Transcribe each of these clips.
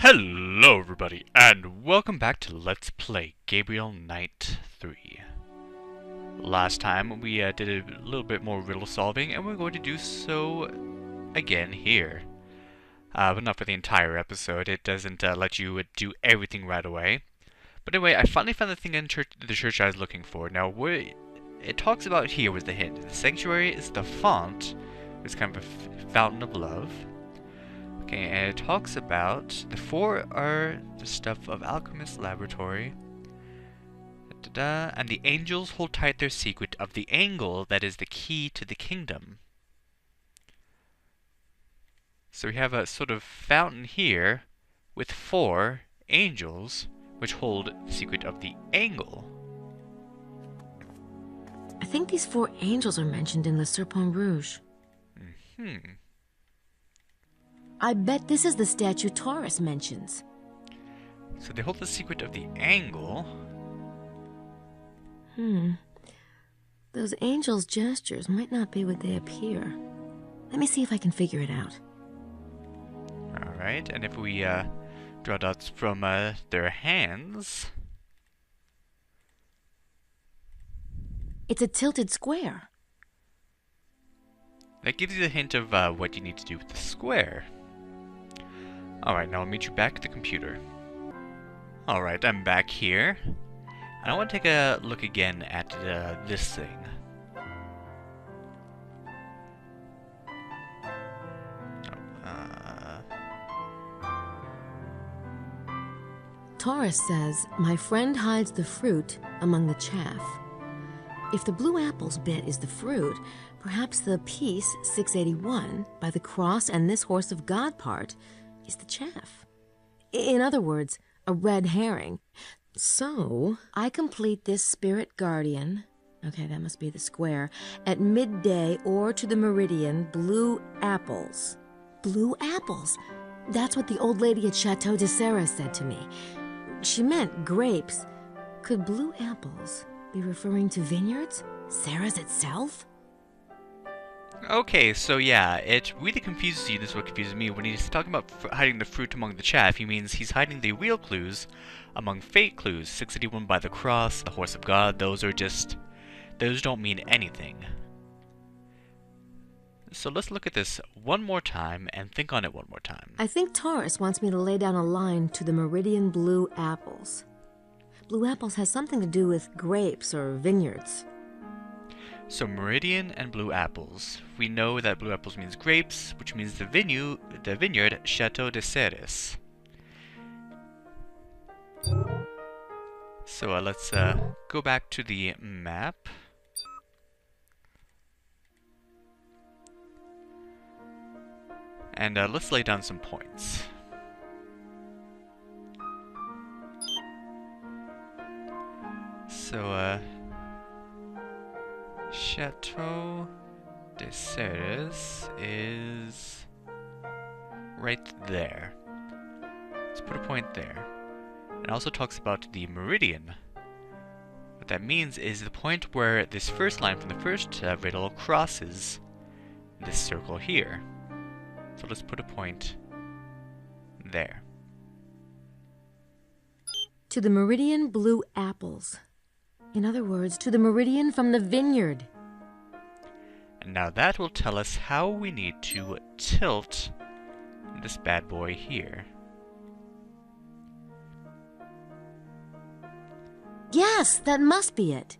Hello everybody, and welcome back to Let's Play Gabriel Night 3. Last time we did a little bit more riddle solving, and we're going to do so again here. But not for the entire episode. It doesn't let you do everything right away. But anyway, I finally found the thing in the church I was looking for. Now, it talks about here was the hint. The sanctuary is the font. It's kind of a fountain of love. Okay, and it talks about the four are the stuff of alchemist's laboratory. And the angels hold tight their secret of the angle that is the key to the kingdom. So we have a sort of fountain here with four angels which hold the secret of the angle. I think these four angels are mentioned in Le Serpent Rouge. I bet this is the statue Taurus mentions. So they hold the secret of the angle. Those angels' gestures might not be what they appear. Let me see if I can figure it out. Alright, and if we draw dots from their hands... It's a tilted square. That gives you the hint of what you need to do with the square. Alright, now I'll meet you back at the computer. Alright, I'm back here. And I want to take a look again at this thing. Taurus says, my friend hides the fruit among the chaff. If the blue apples bit is the fruit, perhaps the piece 681 by the cross and this horse of God part is the chaff. In other words, a red herring. So, I complete this spirit guardian, okay, that must be the square, at midday or to the meridian, blue apples. Blue apples? That's what the old lady at Chateau de Serres said to me. She meant grapes. Could blue apples be referring to vineyards? Serres itself? Okay, so yeah, it really confuses you. This is what confuses me. When he's talking about hiding the fruit among the chaff, he means he's hiding the real clues among fake clues. 681 by the cross, the horse of God, those don't mean anything. So let's look at this one more time and think on it one more time. I think Taurus wants me to lay down a line to the meridian blue apples. Blue apples has something to do with grapes or vineyards. So meridian and blue apples. We know that blue apples means grapes, which means the vineyard Chateau de Serres. So let's go back to the map. And let's lay down some points. So, Chateau de Serres is right there. Let's put a point there. It also talks about the meridian. What that means is the point where this first line from the first riddle crosses this circle here. So let's put a point there. To the meridian blue apples. In other words, to the meridian from the vineyard. And now that will tell us how we need to tilt this bad boy here. Yes, that must be it.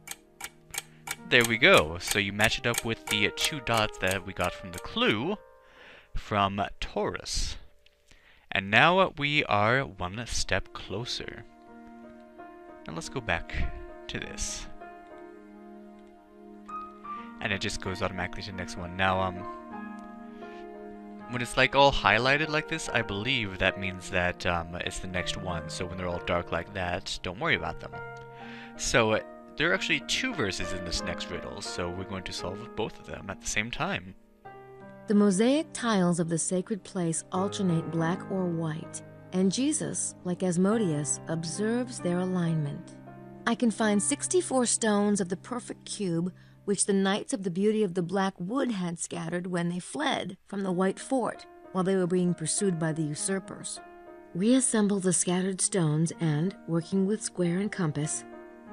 There we go. So you match it up with the two dots that we got from the clue from Taurus. And now we are one step closer. Now let's go back to this. And it just goes automatically to the next one. Now, when it's like all highlighted like this, I believe that means that it's the next one. So when they're all dark like that, don't worry about them. So there are actually two verses in this next riddle, so we're going to solve both of them at the same time. The mosaic tiles of the sacred place alternate black or white, and Jesus, like Asmodeus, observes their alignment. I can find 64 stones of the perfect cube, which the knights of the beauty of the black wood had scattered when they fled from the white fort while they were being pursued by the usurpers. Reassemble the scattered stones and, working with square and compass,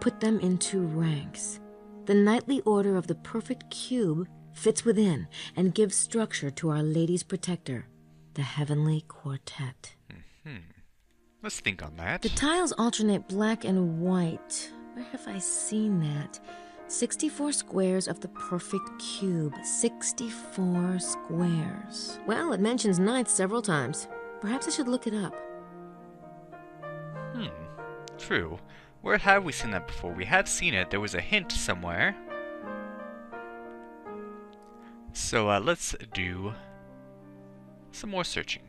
put them into ranks. The knightly order of the perfect cube fits within and gives structure to Our Lady's protector, the Heavenly Quartet. Let's think on that. The tiles alternate black and white. Where have I seen that? 64 squares of the perfect cube. 64 squares. Well, it mentions ninths several times. Perhaps I should look it up. True. Where have we seen that before? We have seen it. There was a hint somewhere. So let's do some more searching.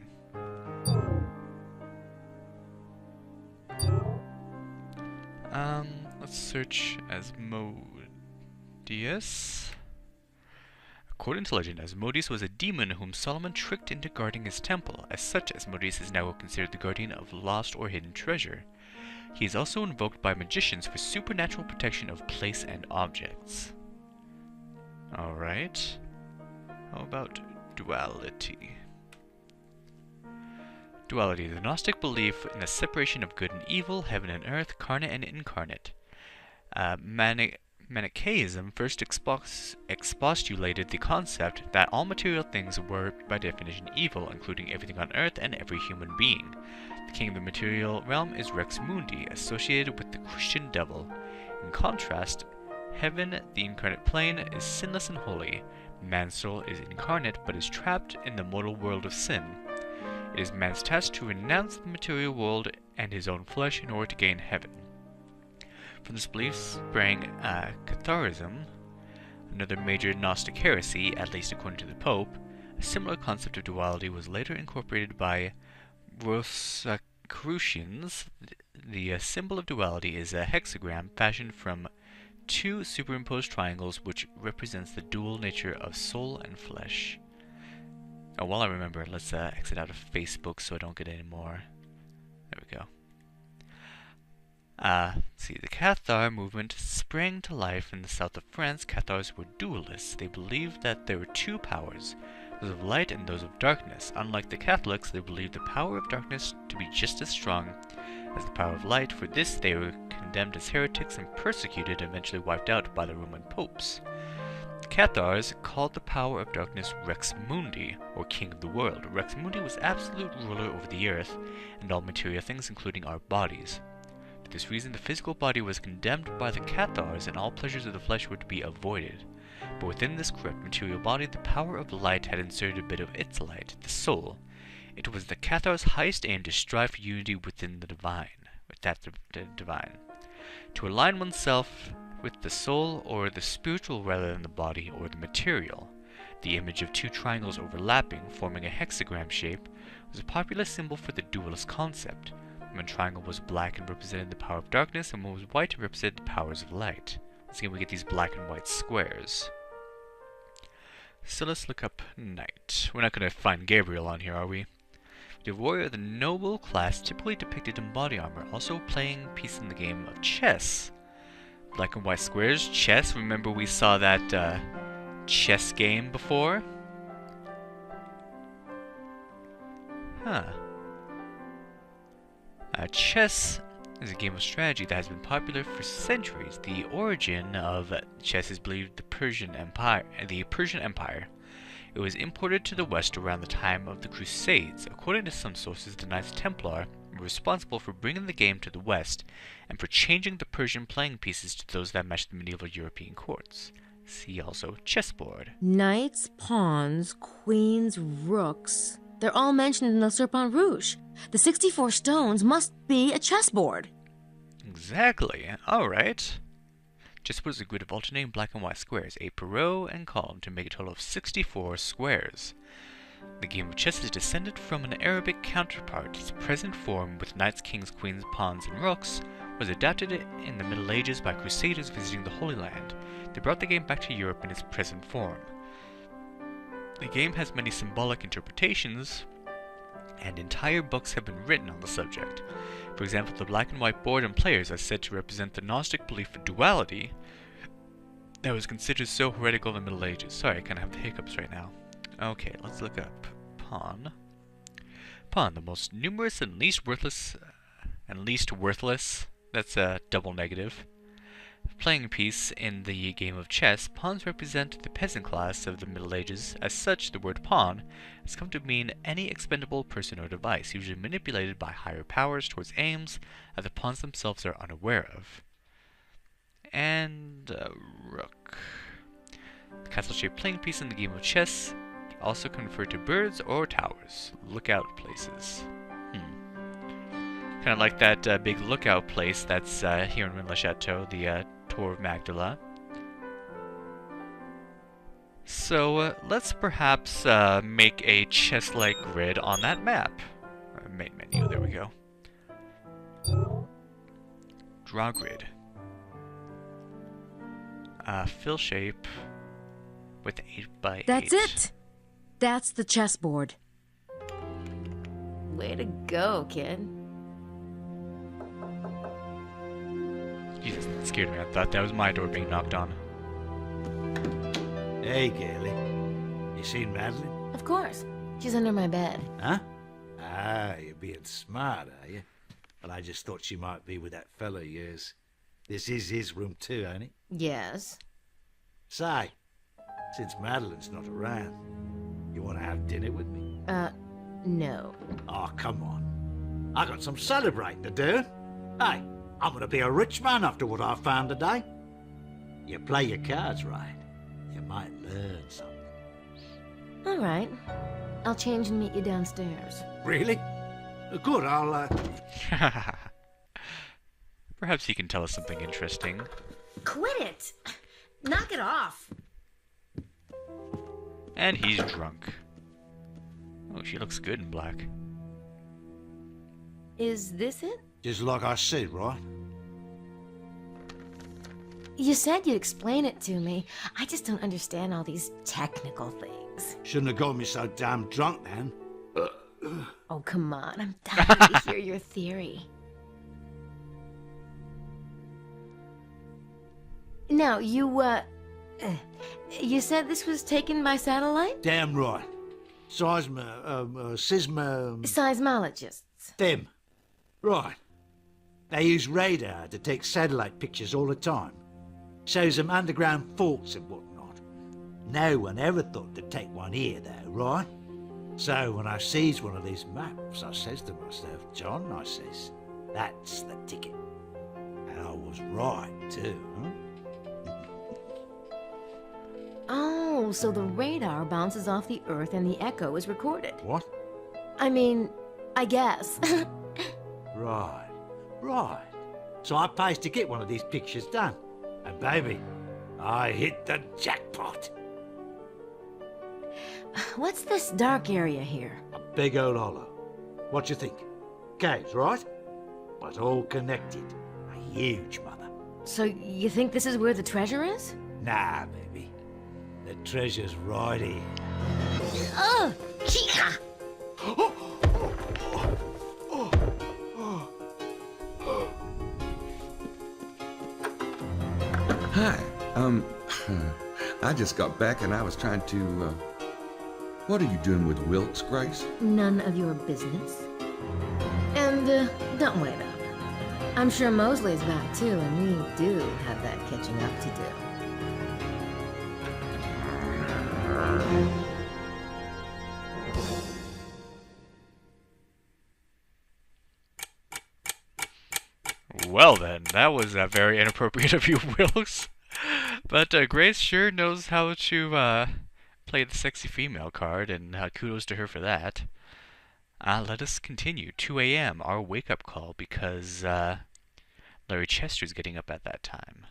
Let's search Asmodeus. According to legend, Asmodeus was a demon whom Solomon tricked into guarding his temple. As such, Asmodeus is now considered the guardian of lost or hidden treasure. He is also invoked by magicians for supernatural protection of place and objects. Alright. How about duality? Duality, the Gnostic belief in the separation of good and evil, heaven and earth, carnate and incarnate. Manichaeism first expostulated the concept that all material things were, by definition, evil, including everything on earth and every human being. The king of the material realm is Rex Mundi, associated with the Christian devil. In contrast, heaven, the incarnate plane, is sinless and holy. Man's soul is incarnate, but is trapped in the mortal world of sin. It is man's task to renounce the material world and his own flesh in order to gain heaven. From this belief sprang Catharism, another major Gnostic heresy, at least according to the Pope. A similar concept of duality was later incorporated by Rosicrucians. The symbol of duality is a hexagram fashioned from two superimposed triangles, which represents the dual nature of soul and flesh. Oh, while I remember, let's exit out of Facebook so I don't get any more. There we go. See, the Cathar movement sprang to life in the south of France. Cathars were dualists. They believed that there were two powers, those of light and those of darkness. Unlike the Catholics, they believed the power of darkness to be just as strong as the power of light. For this, they were condemned as heretics and persecuted, eventually wiped out by the Roman popes. The Cathars called the power of darkness Rex Mundi, or King of the World. Rex Mundi was absolute ruler over the earth and all material things, including our bodies. For this reason, the physical body was condemned by the Cathars, and all pleasures of the flesh were to be avoided. But within this corrupt material body, the power of light had inserted a bit of its light, the soul. It was the Cathars' highest aim to strive for unity within the divine, to align oneself with the soul, or the spiritual rather than the body or the material. The image of two triangles overlapping, forming a hexagram shape, was a popular symbol for the dualist concept. One triangle was black and represented the power of darkness, and one was white and represented the powers of light. Once again, we get these black and white squares. So let's look up knight. We're not going to find Gabriel on here, are we? The warrior of the noble class, typically depicted in body armor, also playing piece in the game of chess. Black and white squares, chess. Remember we saw that chess game before? Chess is a game of strategy that has been popular for centuries. The origin of chess is believed the Persian Empire. It was imported to the West around the time of the Crusades. According to some sources, the Knights Templar were responsible for bringing the game to the West and for changing the Persian playing pieces to those that matched the medieval European courts. See also chessboard. Knights, pawns, queens, rooks. They're all mentioned in the Serpent Rouge. The 64 stones must be a chessboard. Exactly. Alright. Chessboard is a grid of alternating black and white squares, 8 per row and column, to make a total of 64 squares. The game of chess is descended from an Arabic counterpart. Its present form, with knights, kings, queens, pawns, and rooks, was adapted in the Middle Ages by crusaders visiting the Holy Land. They brought the game back to Europe in its present form. The game has many symbolic interpretations, and entire books have been written on the subject. For example, the black and white board and players are said to represent the Gnostic belief in duality that was considered so heretical in the Middle Ages. Sorry, I kind of have the hiccups right now. Okay, let's look up pawn. Pawn, the most numerous and least worthless, that's a double negative. Playing piece in the game of chess, pawns represent the peasant class of the Middle Ages. As such, the word pawn has come to mean any expendable person or device, usually manipulated by higher powers towards aims that the pawns themselves are unaware of. And rook. The castle-shaped playing piece in the game of chess also can refer to birds or towers, lookout places. Kind of like that big lookout place that's here in Le Chateau, the Tour of Magdala. So let's perhaps make a chess-like grid on that map. Main menu, there we go. Draw grid. Fill shape with 8x8. That's it! That's the chessboard. Way to go, kid. Jesus, that scared me. I thought that was my door being knocked on. Hey, Gailey. You seen Madeline? Of course. She's under my bed. Huh? Ah, you're being smart, are you? Well, I just thought she might be with that fella of yours. This is his room too, ain't it? Yes. Say, since Madeline's not around, you want to have dinner with me? No. Oh, come on. I got some celebrating to do. Hey, I'm gonna be a rich man after what I found today. You play your cards right, you might learn something. All right. I'll change and meet you downstairs. Really? Good, I'll, Perhaps you can tell us something interesting. Quit it! Knock it off! And he's drunk. Oh, she looks good in black. Is this it? Just like I said, right? You said you'd explain it to me. I just don't understand all these technical things. Shouldn't have got me so damn drunk then. Oh, come on. I'm dying to hear your theory. Now, you said this was taken by satellite? Damn right. Seismologists. Them. Right. They use radar to take satellite pictures all the time. Shows them underground faults and whatnot. No one ever thought to take one here, though, right? So when I sees one of these maps, I says to myself, John, I says, that's the ticket. And I was right, too, huh? Oh, so the radar bounces off the Earth and the echo is recorded. What? I mean, I guess. Right, right. So I pays to get one of these pictures done. And baby, I hit the jackpot. What's this dark area here? A big old hollow. What you think? Caves, right? But all connected. A huge mother. So you think this is where the treasure is? Nah, baby. The treasure's right here. Ugh! Chica! Hi. I just got back and I was trying to, what are you doing with Wilkes, Grace? None of your business. And, don't wait up. I'm sure Mosley's back too, and we do have that catching up to do. Well then, that was very inappropriate of you, Wilkes. But Grace sure knows how to play the sexy female card, and kudos to her for that. Let us continue. 2 a.m., our wake-up call, because Larry Chester's getting up at that time.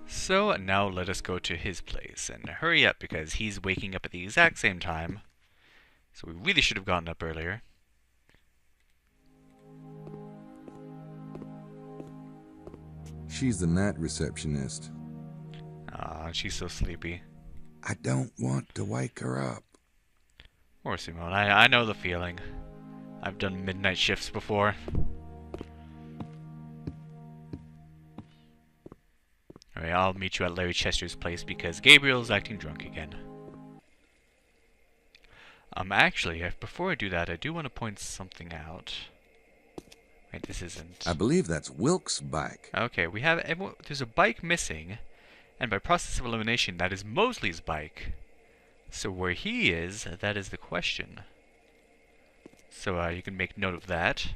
So now let us go to his place, and hurry up because he's waking up at the exact same time. So we really should have gotten up earlier. She's the night receptionist. Aw, she's so sleepy. I don't want to wake her up. Poor Simone, I know the feeling. I've done midnight shifts before. Alright, I'll meet you at Larry Chester's place because Gabriel's acting drunk again. Actually, before I do that, I do want to point something out. Wait, this isn't... I believe that's Wilkes' bike. Okay, we have... There's a bike missing, and by process of elimination, that is Mosley's bike. So where he is, that is the question. So you can make note of that.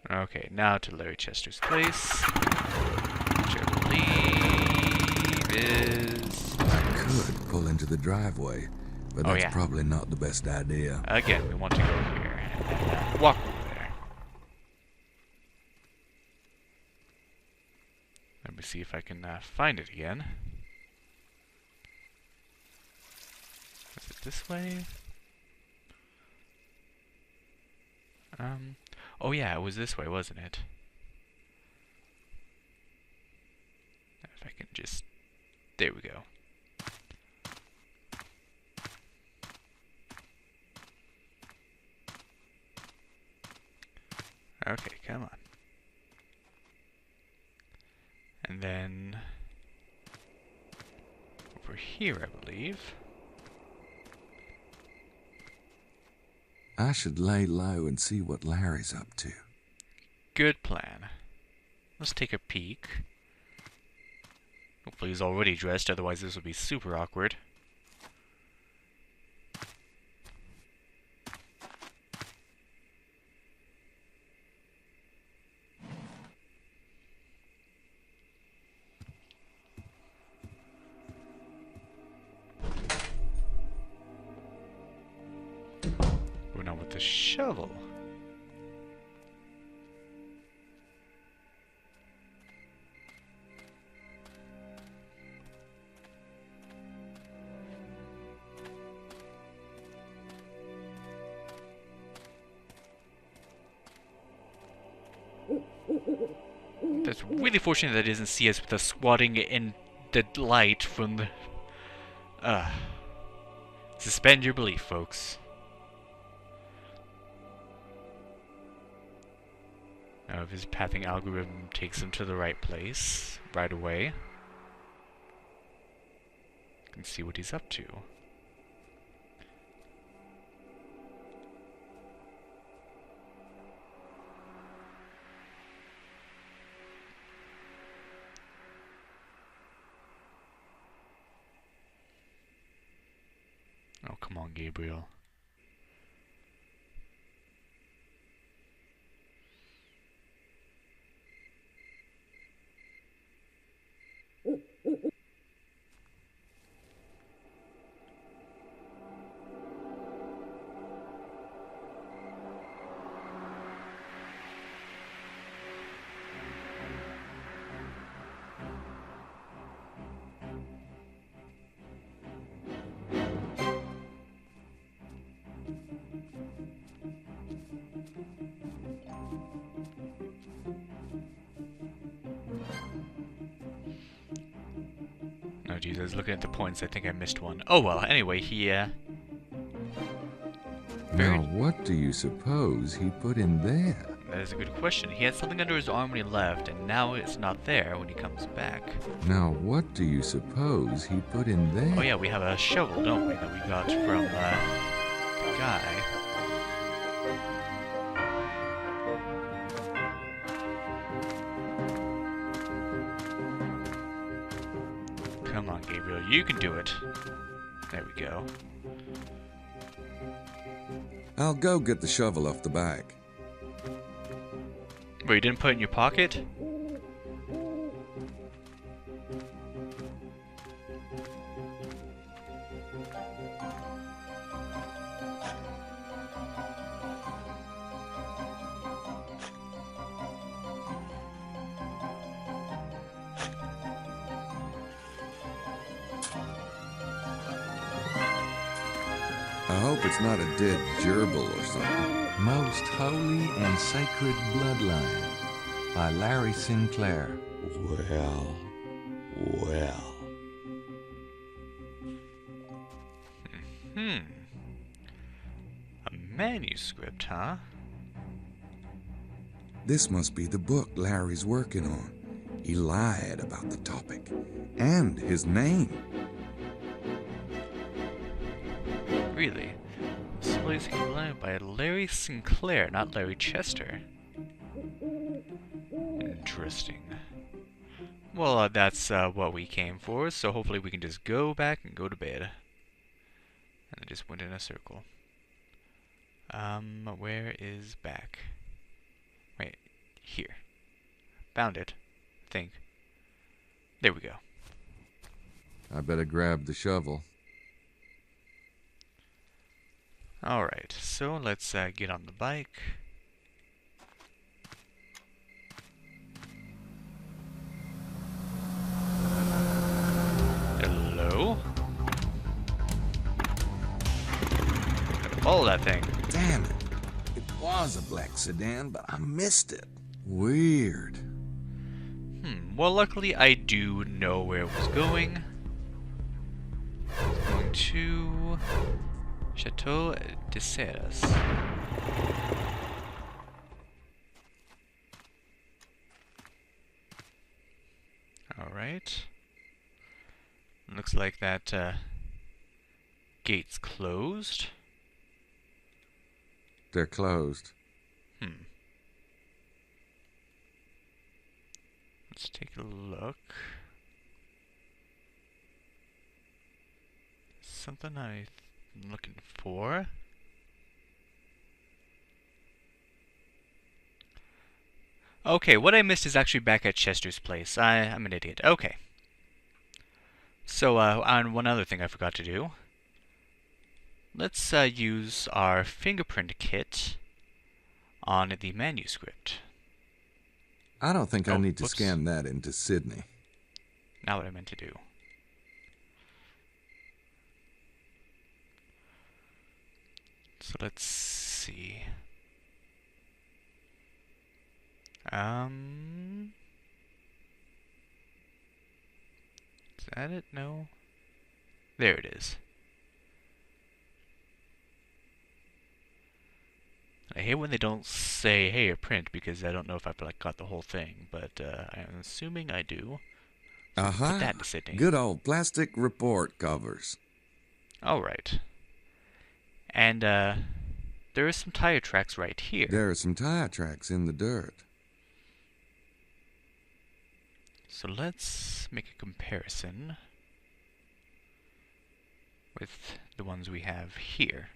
Okay, now to Larry Chester's place, which I believe is... I could pull into the driveway, but that's probably not the best idea. Again, we want to go here and walk over there. Let me see if I can find it again. Is it this way? Oh yeah, it was this way, wasn't it? If I can just... There we go. Okay, come on. And then... over here, I believe. I should lay low and see what Larry's up to. Good plan. Let's take a peek. Hopefully he's already dressed, otherwise this will be super awkward. Going on with the shovel. That's really fortunate that it doesn't see us with us swatting in the light from the... Suspend your belief, folks. Now if his pathing algorithm takes him to the right place right away, you can see what he's up to. Oh, come on, Gabriel. Oh geez, I was looking at the points, I think I missed one. Oh well, anyway, he, Now, what do you suppose he put in there? That is a good question. He had something under his arm when he left, and now it's not there when he comes back. Now, what do you suppose he put in there? Oh yeah, we have a shovel, don't we, that we got from, the guy. Come on, Gabriel, you can do it. There we go. I'll go get the shovel off the bike. Wait, you didn't put it in your pocket? I hope it's not a dead gerbil or something. Most Holy and Sacred Bloodline by Larry Sinclair. Well. A manuscript, huh? This must be the book Larry's working on. He lied about the topic and his name. Really? This place is led by Larry Sinclair, not Larry Chester. Interesting. Well, that's what we came for, so hopefully we can just go back and go to bed. And I just went in a circle. Where is back? Wait, here. Found it, I think. There we go. I better grab the shovel. Alright, so let's get on the bike. Hello? Gotta follow that thing. Damn it. It was a black sedan, but I missed it. Weird. Well, luckily I do know where it was going. It's going to Chateau de Serres. Alright. Looks like that gate's closed. They're closed. Let's take a look. Something I'm looking for. Okay, what I missed is actually back at Chester's place. I'm an idiot. Okay. So, on one other thing I forgot to do. Let's use our fingerprint kit on the manuscript. I don't think I need to whoops. scan that into Sydney. Not what I meant to do. So let's see. Is that it? No. There it is. I hate when they don't say, hey, a print, because I don't know if I've got the whole thing, but I'm assuming I do. So put that in Sydney. Good old plastic report covers. Alright. And there are some tire tracks right here. There are some tire tracks in the dirt. So let's make a comparison with the ones we have here.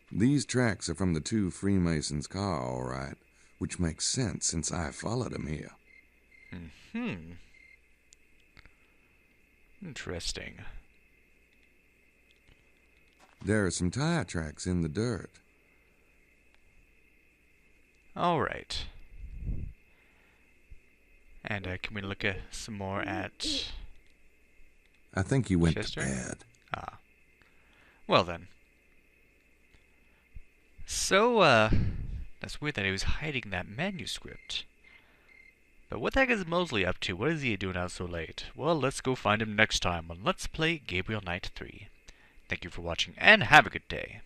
These tracks are from the two Freemasons' car, all right, which makes sense since I followed them here. Interesting. There are some tire tracks in the dirt. Alright. And can we look at some more at I think you went Chester? to bed. Ah. Well then. So, that's weird that he was hiding that manuscript. But what the heck is Mosley up to? What is he doing out so late? Well, let's go find him next time on Let's Play Gabriel Knight 3. Thank you for watching, and have a good day.